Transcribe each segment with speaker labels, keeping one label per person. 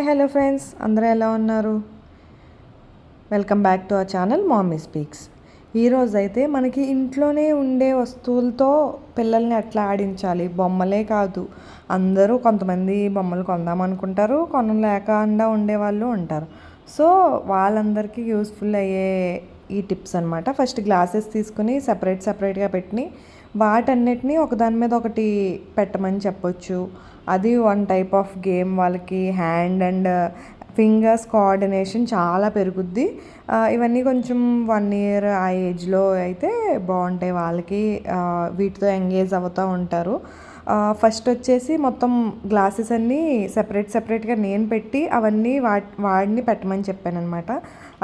Speaker 1: Hello friends, అందరూ ఎలా ఉన్నారు? Welcome back to our channel mommy speaks. ఈరోజు అయితే మనకి ఇంట్లోనే ఉండే వస్తువులతో పిల్లల్ని ఎట్లా ఆడించాలి, బొమ్మలే కాదు, అందరూ కొంతమంది బొమ్మలు కొందామనుకుంటారు, కొనలేకుండా ఉండేవాళ్ళు ఉంటారు. సో వాళ్ళందరికీ యూస్ఫుల్ అయ్యే ఈ టిప్స్ అనమాట. ఫస్ట్ గ్లాసెస్ తీసుకుని సపరేట్గా పెట్టి వాటన్నిటిని ఒకదాని మీద ఒకటి పెట్టమని చెప్పొచ్చు. అది వన్ టైప్ ఆఫ్ గేమ్. వాళ్ళకి హ్యాండ్ అండ్ ఫింగర్స్ కోఆర్డినేషన్ చాలా పెరుగుద్ది. ఇవన్నీ కొంచెం 1 year ఆ ఏజ్లో అయితే బాగుంటాయి. వాళ్ళకి వీటితో ఎంగేజ్ అవుతూ ఉంటారు. ఫస్ట్ వచ్చేసి మొత్తం గ్లాసెస్ అన్నీ సెపరేట్గా నేను పెట్టి అవన్నీ వాడిని పెట్టమని చెప్పాను అనమాట.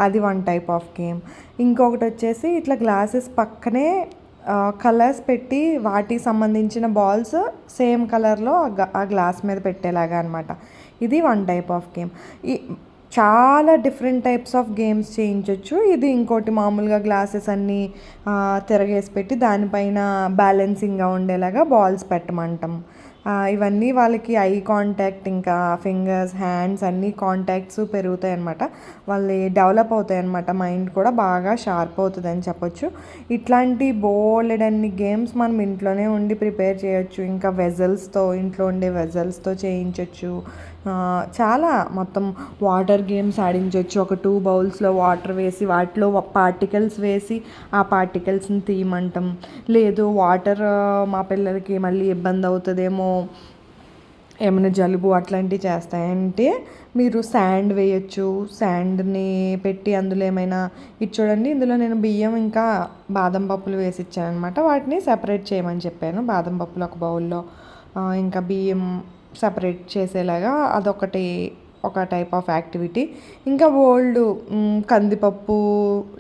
Speaker 1: అది వన్ టైప్ ఆఫ్ గేమ్. ఇంకొకటి వచ్చేసి ఇట్లా గ్లాసెస్ పక్కనే కలర్స్ పెట్టి వాటికి సంబంధించిన బాల్స్ సేమ్ కలర్లో ఆ గ్లాస్ మీద పెట్టేలాగా అనమాట. ఇది వన్ టైప్ ఆఫ్ గేమ్. ఈ చాలా డిఫరెంట్ టైప్స్ ఆఫ్ గేమ్స్ చేయించవచ్చు. ఇది ఇంకోటి, మామూలుగా గ్లాసెస్ అన్నీ తిరగేసి పెట్టి దానిపైన బ్యాలెన్సింగ్గా ఉండేలాగా బాల్స్ పెట్టమంటాం. ఇవన్నీ వాళ్ళకి ఐ కాంటాక్ట్, ఇంకా ఫింగర్స్, హ్యాండ్స్ అన్నీ కాంటాక్ట్స్ పెరుగుతాయి అన్నమాట. వాళ్ళు డెవలప్ అవుతాయి అన్నమాట. మైండ్ కూడా బాగా షార్ప్ అవుతుంది అని చెప్పొచ్చు. ఇట్లాంటి బోలెడన్ని గేమ్స్ మనం ఇంట్లోనే ఉండి ప్రిపేర్ చేయొచ్చు. ఇంకా వెజల్స్తో, ఇంట్లో ఉండే వెజల్స్తో చేయించవచ్చు. చాలా మొత్తం వాటర్ గేమ్స్ ఆడించవచ్చు. ఒక 2 bowlsలో వాటర్ వేసి వాటిలో పార్టికల్స్ వేసి ఆ పార్టికల్స్ని తీయమంటాం. లేదు వాటర్ మా పిల్లలకి మళ్ళీ ఇబ్బంది అవుతుందేమో, ఏమైనా జలుబు అట్లాంటివి చేస్తాయంటే మీరు శాండ్ వేయచ్చు. శాండ్ని పెట్టి అందులో ఏమైనా ఇది చూడండి, ఇందులో నేను బియ్యం ఇంకా బాదం పప్పులు వేసి ఇచ్చాను అనమాట. వాటిని సెపరేట్ చేయమని చెప్పాను. బాదం పప్పులు ఒక బౌల్లో, ఇంకా బియ్యం సపరేట్ చేసేలాగా అదొకటి, ఒక టైప్ ఆఫ్ యాక్టివిటీ. ఇంకా ఓల్డ్ కందిపప్పు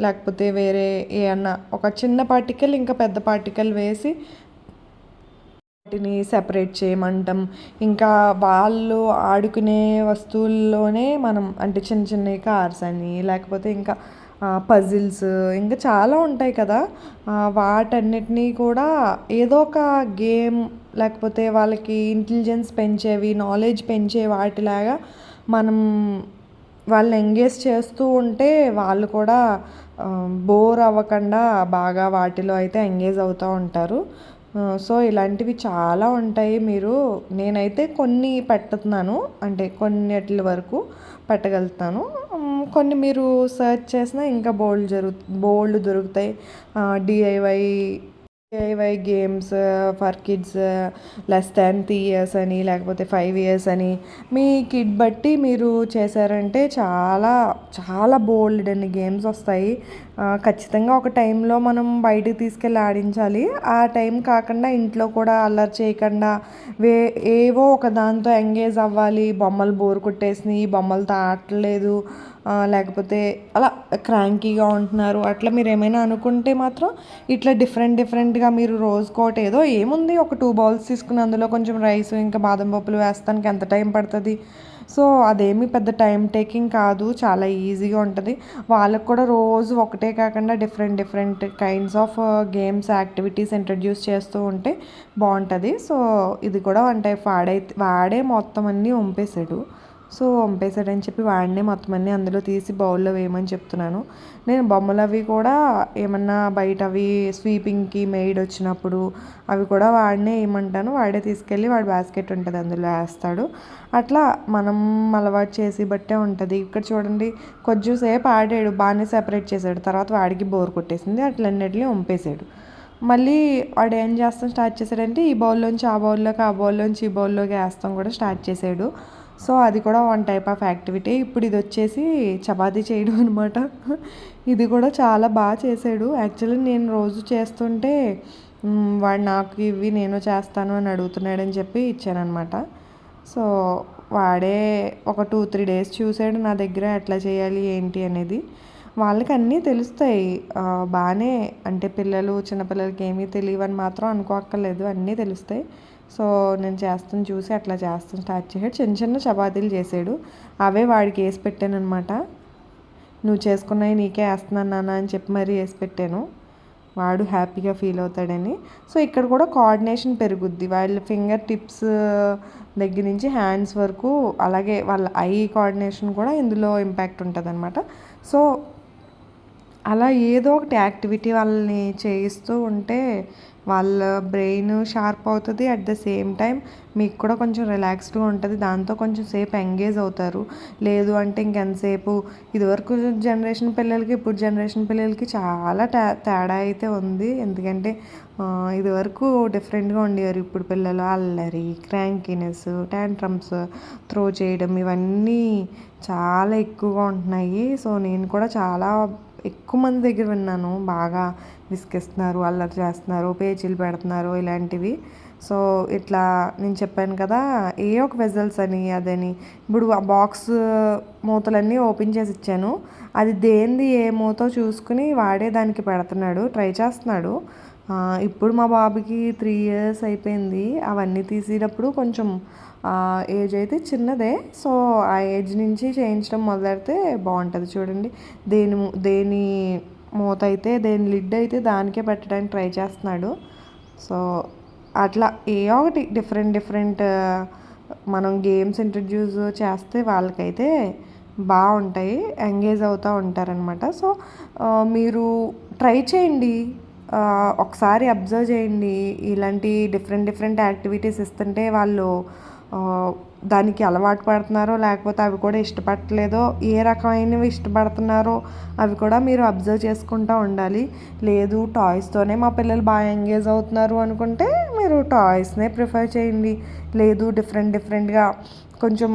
Speaker 1: లేకపోతే వేరే ఏమన్నా ఒక చిన్న పార్టికల్ ఇంకా పెద్ద పార్టికల్ వేసి వాటిని సెపరేట్ చేయమంటాం. ఇంకా వాళ్ళు ఆడుకునే వస్తువుల్లోనే మనం, అంటే చిన్న కార్స్ అని, లేకపోతే ఇంకా పజిల్స్, ఇంకా చాలా ఉంటాయి కదా, వాటన్నిటినీ కూడా ఏదో ఒక గేమ్ లేకపోతే వాళ్ళకి ఇంటెలిజెన్స్ పెంచేవి, నాలెడ్జ్ పెంచే వాటిలాగా మనం వాళ్ళని ఎంగేజ్ చేస్తూ ఉంటే వాళ్ళు కూడా బోర్ అవ్వకుండా బాగా వాటిలో అయితే ఎంగేజ్ అవుతూ ఉంటారు. సో ఇలాంటివి చాలా ఉంటాయి. నేనైతే కొన్ని పెట్టుతున్నాను, అంటే కొన్నిటి వరకు పెట్టగలుగుతాను. కొన్ని మీరు సెర్చ్ చేసినా ఇంకా బోల్డ్ దొరుకుతాయి. DIY games for kids less than 3 years అని, లేకపోతే 5 years అని, మీ కిడ్ బట్టి మీరు చేశారంటే చాలా చాలా బోల్డ్ అన్ని గేమ్స్ వస్తాయి. ఖచ్చితంగా ఒక టైంలో మనం బయటికి తీసుకెళ్ళి ఆడించాలి. ఆ టైం కాకుండా ఇంట్లో కూడా అల్లరి చేయకుండా ఏవో ఒక దాంతో ఎంగేజ్ అవ్వాలి. బొమ్మలు బోర్ కొట్టేసినాయి, బొమ్మలతో ఆడలేదు, లేకపోతే అలా క్రాంకీగా ఉంటున్నారు, అట్లా మీరు ఏమైనా అనుకుంటే మాత్రం ఇట్లా డిఫరెంట్గా మీరు రోజుకోటి, ఏదో ఏముంది, ఒక 2 bowls తీసుకుని అందులో కొంచెం రైస్ ఇంకా బాదం పప్పులు వేస్తానికి ఎంత టైం పడుతుంది? సో అదేమి పెద్ద టైం టేకింగ్ కాదు, చాలా ఈజీగా ఉంటుంది. వాళ్ళకు కూడా రోజు ఒకటే కాకుండా different kinds of games, activities introduce చేస్తూ ఉంటే బాగుంటుంది. సో ఇది కూడా వన్ టైప్. వాడే మొత్తం అన్నీ వంపేశాడు. సో వంపేశాడని చెప్పి వాడినే మొత్తం అన్నీ అందులో తీసి బౌల్లో వేయమని చెప్తున్నాను. నేను బొమ్మలు అవి కూడా ఏమన్నా బయట అవి స్వీపింగ్కి మెయిడ్ వచ్చినప్పుడు అవి కూడా వాడినే వేయమంటాను. వాడే తీసుకెళ్ళి వాడి బాస్కెట్ ఉంటుంది అందులో వేస్తాడు. అట్లా మనం అలవాటు చేసి బట్టే ఉంటుంది. ఇక్కడ చూడండి, కొంచెం సేపు ఆడాడు, బాగానే సెపరేట్ చేశాడు, తర్వాత వాడికి బోర్ కొట్టేసింది, అట్లన్నిటిని వంపేశాడు. మళ్ళీ వాడు ఏం చేస్తాం స్టార్ట్ చేశాడంటే ఈ బౌల్లోంచి ఆ బౌల్లోకి, ఆ బౌల్లోంచి ఈ బౌల్లోకి వేస్తాం కూడా స్టార్ట్ చేశాడు. సో అది కూడా వన్ టైప్ ఆఫ్ యాక్టివిటీ. ఇప్పుడు ఇది వచ్చేసి చపాతీ చేయడం అనమాట. ఇది కూడా చాలా బాగా చేశాడు. యాక్చువల్లీ నేను రోజు చేస్తుంటే వాడు నాకు ఇవి నేను చేస్తాను అని అడుగుతున్నాడని చెప్పి ఇచ్చానమాట. సో వాడే ఒక 2-3 days చూశాడు నా దగ్గర ఎట్లా చేయాలి ఏంటి అనేది. వాళ్ళకి అన్నీ తెలుస్తాయి బాగానే, అంటే చిన్నపిల్లలకి ఏమీ తెలియవని మాత్రం అనుకోక్కర్లేదు, అన్నీ తెలుస్తాయి. సో నేను చూసి అట్లా స్టార్ట్ చేశాడు. చిన్న చపాతీలు చేసాడు, అవే వాడికి వేసి పెట్టాను అనమాట. నువ్వు చేసుకున్నవి నీకే వేస్తున్నాను నాన్న అని చెప్పి మరీ వేసి పెట్టాను. వాడు హ్యాపీగా ఫీల్ అవుతాడని. సో ఇక్కడ కూడా కోఆర్డినేషన్ పెరుగుద్ది, వాళ్ళ ఫింగర్ టిప్స్ దగ్గర నుంచి హ్యాండ్స్ వరకు, అలాగే వాళ్ళ ఐ కోఆర్డినేషన్ కూడా ఇందులో ఇంపాక్ట్ ఉంటుంది అనమాట. సో అలా ఏదో ఒకటి యాక్టివిటీ వాళ్ళని చేయిస్తూ ఉంటే వాళ్ళ బ్రెయిన్ షార్ప్ అవుతుంది. అట్ ద సేమ్ టైం మీకు కూడా కొంచెం రిలాక్స్డ్గా ఉంటుంది, దాంతో కొంచెం సేపు ఎంగేజ్ అవుతారు. లేదు అంటే ఇంకెంతసేపు, ఇదివరకు జనరేషన్ పిల్లలకి ఇప్పుడు జనరేషన్ పిల్లలకి చాలా తేడా అయితే ఉంది. ఎందుకంటే ఇదివరకు డిఫరెంట్గా ఉండేవారు, ఇప్పుడు పిల్లలు అల్లరి, క్రాంకీనెస్, ట్యాంట్రమ్స్, త్రో చేయడం ఇవన్నీ చాలా ఎక్కువగా ఉంటున్నాయి. సో నేను కూడా చాలా ఎక్కువ మంది దగ్గర విన్నాను, బాగా విసిగిస్తున్నారు, అల్లరి చేస్తున్నారు, పేచీలు పెడుతున్నారు ఇలాంటివి. సో ఇట్లా నేను చెప్పాను కదా, ఏ ఒక వెజల్స్ అని అదని, ఇప్పుడు ఆ బాక్స్ మూతలన్నీ ఓపెన్ చేసి ఇచ్చాను, అది దేనిది ఏ మూతో చూసుకుని వాడే దానికి పెడుతున్నాడు, ట్రై చేస్తున్నాడు. ఇప్పుడు మా బాబుకి 3 years అయిపోయింది. అవన్నీ తీసేటప్పుడు కొంచెం ఏజ్ అయితే చిన్నదే. సో ఆ ఏజ్ నుంచి చేయించడం మొదలెడితే బాగుంటుంది. చూడండి, దేని మూత అయితే, దేని లిడ్ అయితే దానికే పెట్టడానికి ట్రై చేస్తున్నాడు. సో అట్లా ఏ ఒకటి డిఫరెంట్ మనం గేమ్స్ ఇంట్రడ్యూస్ చేస్తే వాళ్ళకైతే బాగుంటాయి, ఎంగేజ్ అవుతూ ఉంటారనమాట. సో మీరు ట్రై చేయండి, ఒకసారి అబ్జర్వ్ చేయండి. ఇలాంటి డిఫరెంట్ యాక్టివిటీస్ ఇస్తుంటే వాళ్ళు దానికి అలవాటు పడుతున్నారో లేకపోతే అవి కూడా ఇష్టపడట్లేదో, ఏ రకమైనవి ఇష్టపడుతున్నారో అవి కూడా మీరు అబ్జర్వ్ చేసుకుంటూ ఉండాలి. లేదు టాయ్స్తోనే మా పిల్లలు బాగా ఎంగేజ్ అవుతున్నారు అనుకుంటే మీరు టాయ్స్నే ప్రిఫర్ చేయండి. లేదు డిఫరెంట్గా కొంచెం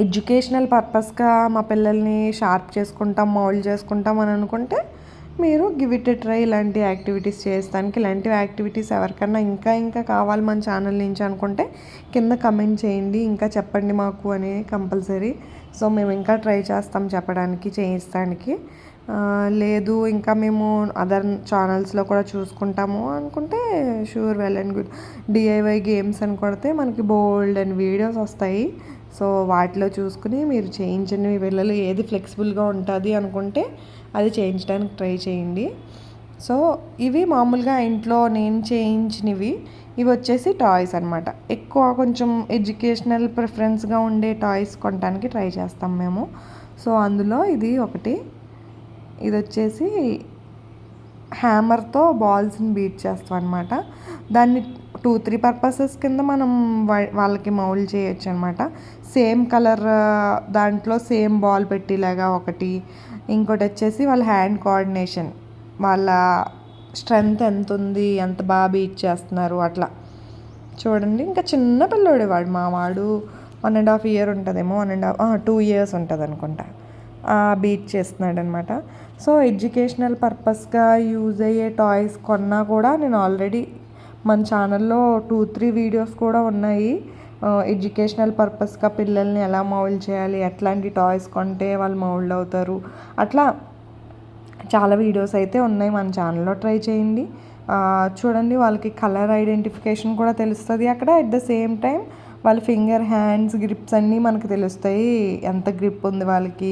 Speaker 1: ఎడ్యుకేషనల్ పర్పస్గా మా పిల్లల్ని షార్ప్ చేసుకుంటాం, మౌల్డ్ చేసుకుంటాం అని అనుకుంటే మీరు గివ్ ఇట్ ఎ ట్రై. ఇలాంటి యాక్టివిటీస్ చేస్తానికి, ఇలాంటి యాక్టివిటీస్ ఎవరికన్నా ఇంకా కావాలి మన ఛానల్ నుంచి అనుకుంటే కింద కమెంట్ చేయండి, ఇంకా చెప్పండి మాకు అని కంపల్సరీ. సో మేము ఇంకా ట్రై చేస్తాం చెప్పడానికి, చేయిస్తానికి. లేదు ఇంకా మేము అదర్ ఛానల్స్లో కూడా చూసుకుంటాము అనుకుంటే sure, well and good. DIY games అని కొడితే మనకి బోల్డ్ అండ్ వీడియోస్ వస్తాయి. సో వాటిలో చూసుకుని మీరు చేయించండి. మీ పిల్లలు ఏది ఫ్లెక్సిబుల్గా ఉంటుంది అనుకుంటే అది చేయించడానికి ట్రై చేయండి. సో ఇవి మామూలుగా ఇంట్లో నేను చేయించినవి. ఇవి వచ్చేసి టాయ్స్ అనమాట. ఎక్కువ కొంచెం ఎడ్యుకేషనల్ ప్రిఫరెన్స్గా ఉండే టాయ్స్ కొనడానికి ట్రై చేస్తాం మేము. సో అందులో ఇది ఒకటి. ఇది వచ్చేసి హ్యామర్తో బాల్స్ని బీట్ చేస్తాం అనమాట. దాన్ని 2-3 పర్పసెస్ కింద మనం వాళ్ళకి మౌల్డ్ చేయొచ్చు అనమాట. సేమ్ కలర్ దాంట్లో సేమ్ బాల్ పెట్టేలాగా ఒకటి, ఇంకోటి వచ్చేసి వాళ్ళ హ్యాండ్ కోఆర్డినేషన్, వాళ్ళ స్ట్రెంగ్త్ ఎంత ఉంది, ఎంత బాగా బీట్ చేస్తున్నారు అట్లా చూడండి. ఇంకా చిన్న పిల్లోడే వాడు, మా వాడు 1.5 year ఉంటుందేమో, 2 years ఉంటుంది అనుకుంటా, బీట్ చేస్తున్నాడు అనమాట. సో ఎడ్యుకేషనల్ పర్పస్గా యూజ్ అయ్యే టాయ్స్ కొన్నా కూడా నేను ఆల్రెడీ మన ఛానల్లో 2-3 వీడియోస్ కూడా ఉన్నాయి. ఎడ్యుకేషనల్ పర్పస్గా పిల్లల్ని ఎలా మౌల్డ్ చేయాలి, ఎట్లాంటి టాయ్స్ కొంటే వాళ్ళు మౌల్డ్ అవుతారు, అట్లా చాలా వీడియోస్ అయితే ఉన్నాయి మన ఛానల్లో. ట్రై చేయండి, చూడండి. వాళ్ళకి కలర్ ఐడెంటిఫికేషన్ కూడా తెలుస్తుంది అక్కడ. అట్ ద సేమ్ టైం వాళ్ళ ఫింగర్, హ్యాండ్స్ గ్రిప్స్ అన్నీ మనకు తెలుస్తాయి, ఎంత గ్రిప్ ఉంది వాళ్ళకి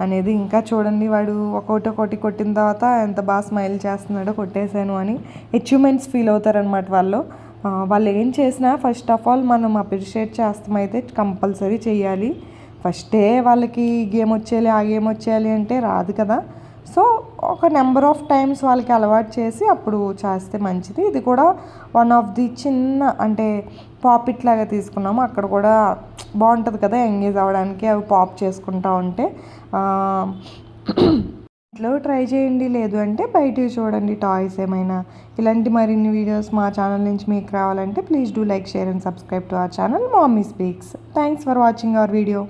Speaker 1: అనేది. ఇంకా చూడండి, వాడు ఒక్కొక్కటి కొట్టిన తర్వాత ఎంత బాగా స్మైల్ చేస్తున్నాడో, కొట్టేశాను అని అచీవ్మెంట్స్ ఫీల్ అవుతారనమాట వాళ్ళు ఏం చేసినా ఫస్ట్ ఆఫ్ ఆల్ మనం అప్రిషియేట్ చేస్తామైతే కంపల్సరీ చేయాలి. ఫస్టే వాళ్ళకి గేమ్ వచ్చేయాలి, ఆ గేమ్ వచ్చేయాలి అంటే రాదు కదా. సో ఒక నెంబర్ ఆఫ్ టైమ్స్ వాళ్ళకి అలవాటు చేసి అప్పుడు చేస్తే మంచిది. ఇది కూడా వన్ ఆఫ్ ది చిన్న, అంటే పాపిట్ లాగా తీసుకున్నాము, అక్కడ కూడా బాగుంటుంది కదా ఎంగేజ్ అవ్వడానికి, అవి పాప్ చేసుకుంటూ ఉంటే. ఇంట్లో ట్రై చేయండి, లేదు అంటే బయటివి చూడండి టాయ్స్ ఏమైనా. ఇలాంటి మరిన్ని వీడియోస్ మా ఛానల్ నుంచి మీకు రావాలంటే please do like, share and subscribe to our channel mommy speaks. Thanks for watching our video.